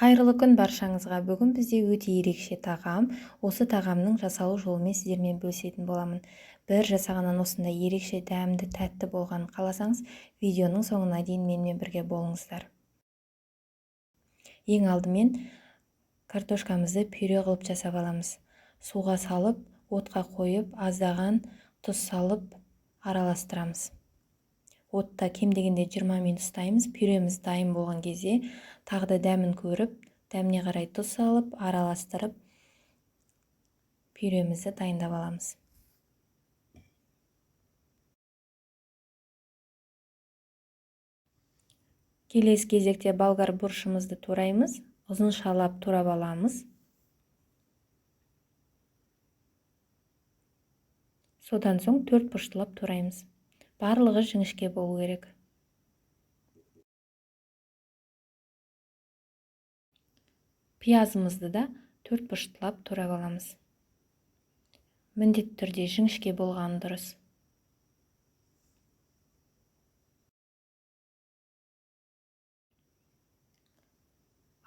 Қайырлы күн баршаңызға. Бүгін бізде өте ерекше тағам. Осы тағамның жасалу жолымен сіздермен бөлісетін боламын. Бір жасағаннан осындай ерекше дәмді, тәтті болғанын қаласаңыз, видеоның соңына дейін менімен бірге болыңыздар. Ең алдымен картошкамызды пюре қылып жасап аламыз. Суға салып, отқа қойып, аздаған тұз салып араластырамыз. Отта кем дегенде 20 минут ұстаймыз. Пюреміз дайын болған кезде тағы да дәмін көріп, дәміне қарай тұз салып, араластырып, пюремізді дайындап аламыз. Келесі кезекте болгар бұрышымызды тураймыз. Ұзыншалап турап аламыз. Содан соң 4 бұрыштылап тураймыз. Барлығы жіңішке болу керек. Пиязымызды да 4 бұрыштылап турап аламыз. Міндетті түрде жіңішке болғаны дұрыс.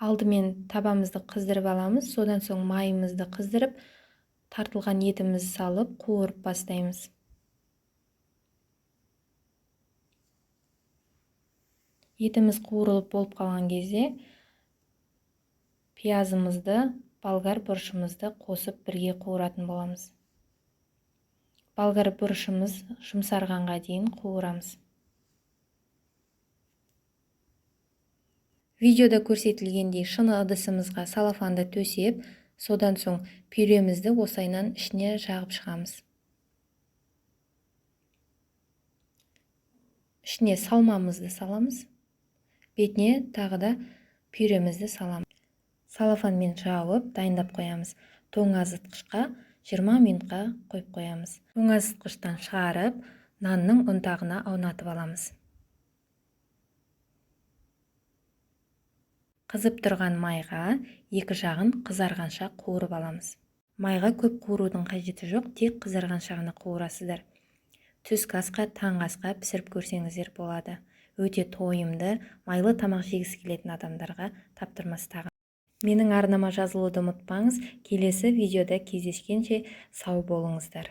Алдымен табамызды қыздырып аламыз, содан соң майымызды қыздырып, тартылған етімізді салып, қуырып бастаймыз. Етіміз қуырылып болып қалған кезде, пиязымызды, болгар бұрышымызды қосып бірге қуыратын боламыз. Болгар бұрышымыз жұмсарғанға дейін қуырамыз. Видеода көрсетілгендей шыны ыдысымызға салафанды төсеп, содан соң пюремізді осайынан ішіне жағып шығамыз. Ішіне салмамызды саламыз. Бетіне тағы да пюремізді саламыз. Салафанмен жауып, дайындап қоямыз. Тоңазытқышқа 20 минутқа қойып қоямыз. Тоңазытқыштан шығарып, нанның ұнтағына аунатып аламыз. Қызып тұрған майға екі жағын қызарғанша қуырып аламыз. Майға көп қуырудың қажеті жоқ, тек қызарғанша ғана қуырасыздар. Түскі асқа, таңғы асқа пісіріп көрсеңіздер болады. Өте тойымды, майлы тамақ жегісі келетін адамдарға таптырмас тағам. Менің арнама жазылуды ұмытпаңыз. Келесі видеода кездескенше сау болыңыздар.